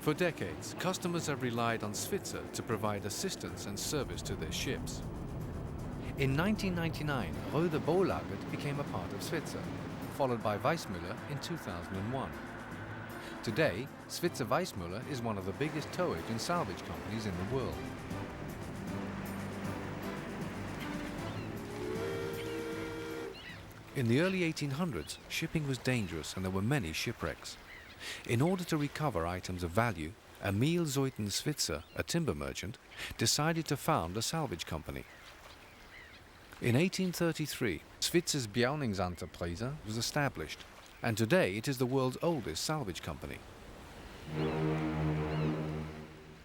For decades, customers have relied on Svitzer to provide assistance and service to their ships. In 1999, Röda Bolaget became a part of Svitzer, followed by Wijsmuller in 2001. Today, Svitzer Wijsmuller is one of the biggest towage and salvage companies in the world. In the early 1800s, shipping was dangerous and there were many shipwrecks. In order to recover items of value, Emil Zeuthen Svitzer, a timber merchant, decided to found a salvage company. In 1833, Svitzer's Bjauningsenterprise was established, and today it is the world's oldest salvage company.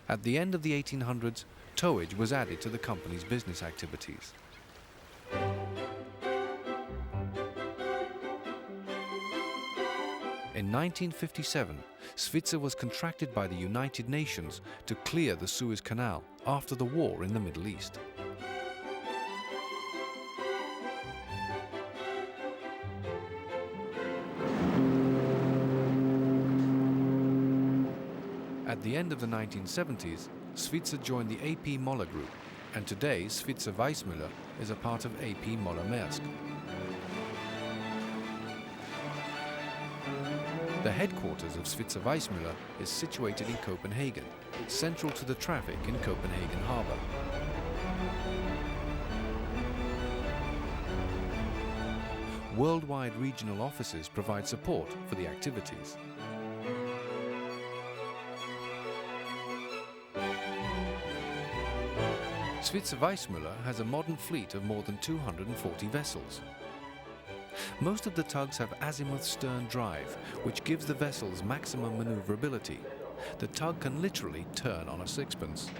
At the end of the 1800s, towage was added to the company's business activities. In 1957, Svitzer was contracted by the United Nations to clear the Suez Canal after the war in the Middle East. At the end of the 1970s, Svitzer joined the AP Moller Group, and today Svitzer Wijsmuller is a part of AP Moller Maersk. The headquarters of Svitzer Wijsmuller is situated in Copenhagen, central to the traffic in Copenhagen harbour. Worldwide regional offices provide support for the activities. Svitzer Wijsmuller has a modern fleet of more than 240 vessels. Most of the tugs have azimuth stern drive, which gives the vessels maximum maneuverability. The tug can literally turn on a sixpence.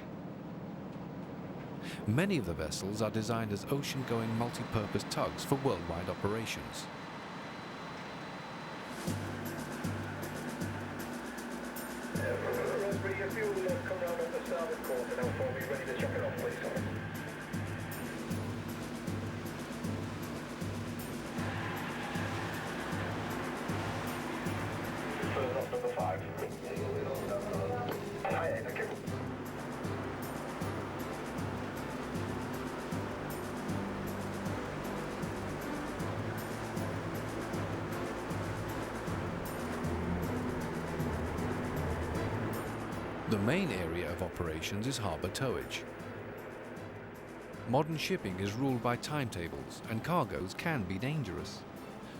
Many of the vessels are designed as ocean-going multi-purpose tugs for worldwide operations. The main area of operations is harbour towage. Modern shipping is ruled by timetables and cargoes can be dangerous.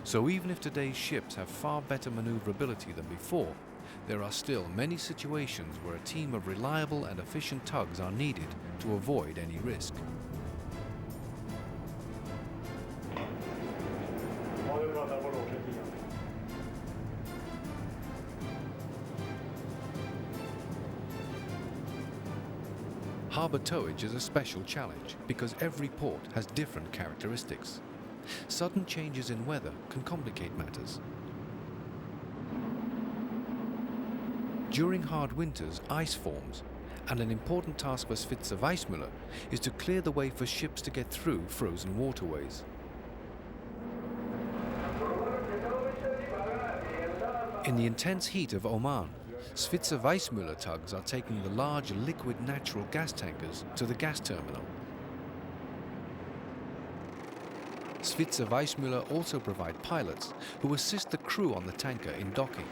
So even if today's ships have far better maneuverability than before, there are still many situations where a team of reliable and efficient tugs are needed to avoid any risk. Harbour towage is a special challenge because every port has different characteristics. Sudden changes in weather can complicate matters. During hard winters, ice forms, and an important task for Svitzer Wijsmuller is to clear the way for ships to get through frozen waterways. In the intense heat of Oman, Svitzer Wijsmuller tugs are taking the large liquid natural gas tankers to the gas terminal. Svitzer Wijsmuller also provide pilots who assist the crew on the tanker in docking.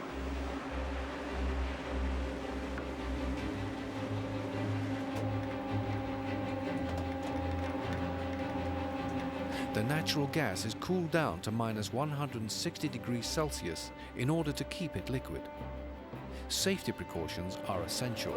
The natural gas is cooled down to minus 160 degrees Celsius in order to keep it liquid. Safety precautions are essential.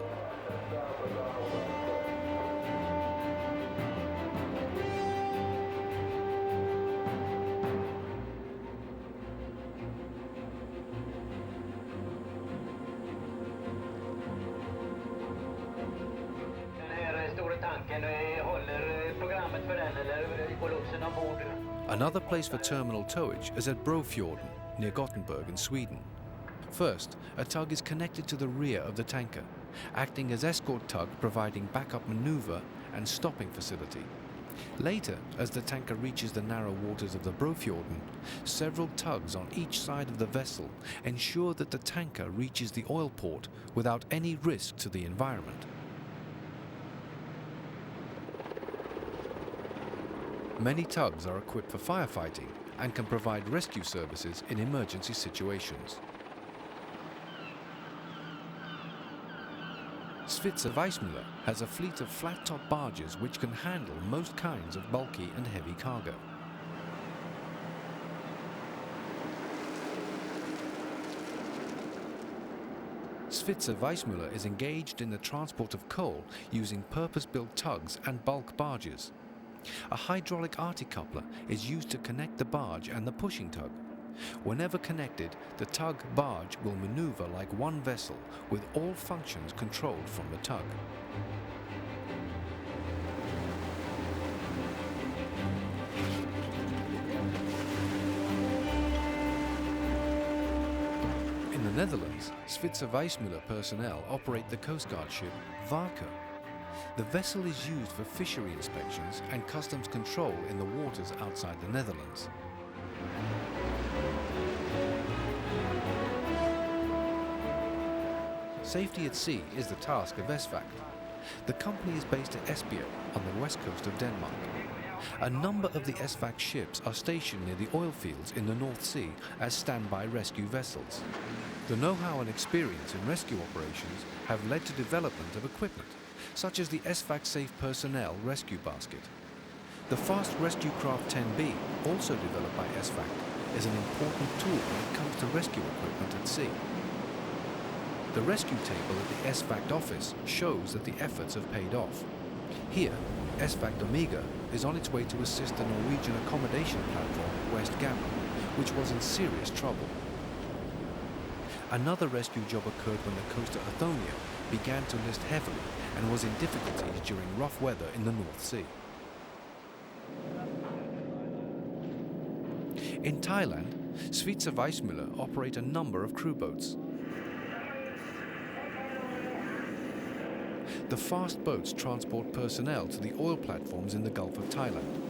Another place for terminal towage is at Brofjorden, near Gothenburg in Sweden. First, a tug is connected to the rear of the tanker, acting as escort tug providing backup maneuver and stopping facility. Later, as the tanker reaches the narrow waters of the Brofjorden, several tugs on each side of the vessel ensure that the tanker reaches the oil port without any risk to the environment. Many tugs are equipped for firefighting and can provide rescue services in emergency situations. Svitzer Wijsmuller has a fleet of flat-top barges which can handle most kinds of bulky and heavy cargo. Svitzer Wijsmuller is engaged in the transport of coal using purpose-built tugs and bulk barges. A hydraulic articoupler is used to connect the barge and the pushing tug. Whenever connected, the tug-barge will maneuver like one vessel with all functions controlled from the tug. In the Netherlands, Svitzer Wijsmuller personnel operate the Coast Guard ship Varke. The vessel is used for fishery inspections and customs control in the waters outside the Netherlands. Safety at sea is the task of SVAC. The company is based at Esbjerg on the west coast of Denmark. A number of the SVAC ships are stationed near the oil fields in the North Sea as standby rescue vessels. The know-how and experience in rescue operations have led to development of equipment, such as the SVAC Safe Personnel Rescue Basket. The Fast Rescue Craft 10B, also developed by SVAC, is an important tool when it comes to rescue equipment at sea. The rescue table at the SVAC office shows that the efforts have paid off. Here, SVAC Omega is on its way to assist the Norwegian accommodation platform West Gamma, which was in serious trouble. Another rescue job occurred when the coaster Athonia began to list heavily and was in difficulties during rough weather in the North Sea. In Thailand, Svitzer Wijsmuller operate a number of crew boats. The fast boats transport personnel to the oil platforms in the Gulf of Thailand.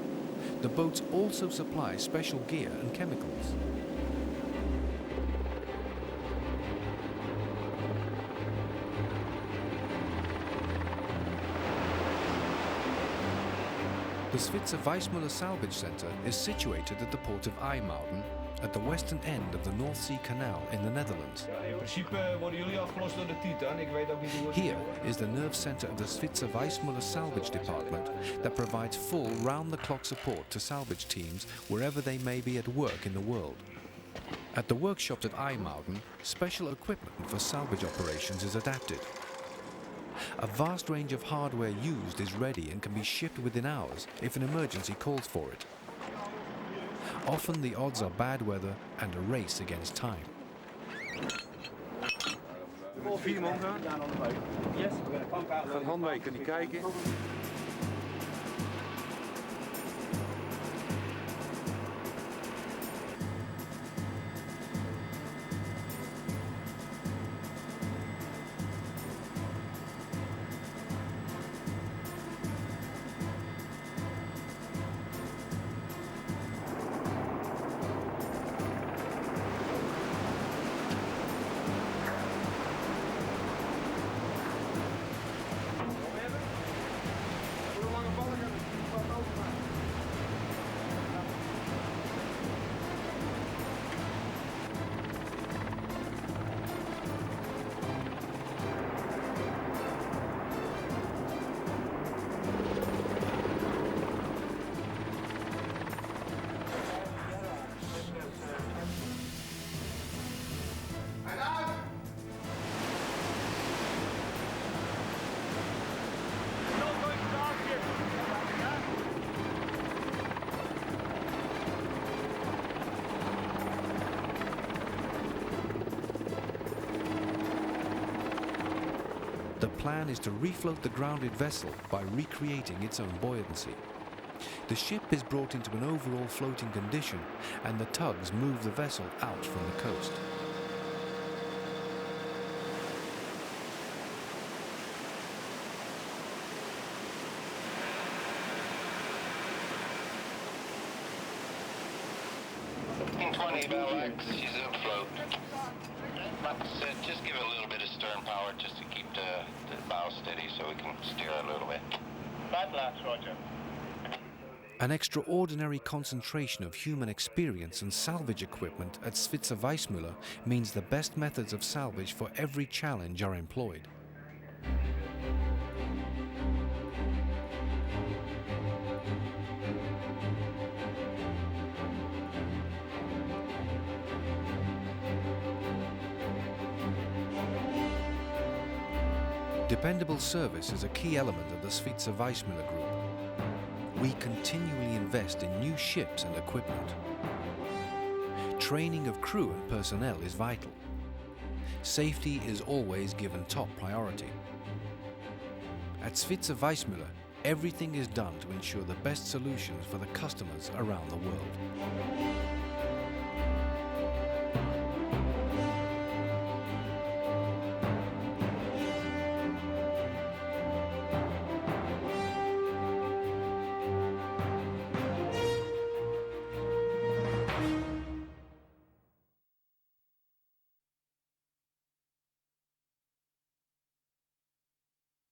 The boats also supply special gear and chemicals. The Svitzer Wijsmuller Salvage Centre is situated at the port of IJmuiden, at the western end of the North Sea Canal in the Netherlands. Here is the nerve centre of the Svitzer Wijsmuller Salvage Department that provides full round-the-clock support to salvage teams wherever they may be at work in the world. At the workshops at IJmuiden, special equipment for salvage operations is adapted. A vast range of hardware used is ready and can be shipped within hours if an emergency calls for it. Often the odds are bad weather and a race against time. Vier man gaan. Yes. Gaan handwijken niet kijken. The plan is to refloat the grounded vessel by recreating its own buoyancy. The ship is brought into an overall floating condition and the tugs move the vessel out from the coast. on eval X, she's in float. Like I said, just give it a little bit of stern power just to keep the bow steady so we can steer a little bit. 5 laps, Roger. An extraordinary concentration of human experience and salvage equipment at Svitzer Wijsmuller means the best methods of salvage for every challenge are employed. Dependable service is a key element of the Svitzer Wijsmuller Group. We continually invest in new ships and equipment. Training of crew and personnel is vital. Safety is always given top priority. At Svitzer Wijsmuller, everything is done to ensure the best solutions for the customers around the world.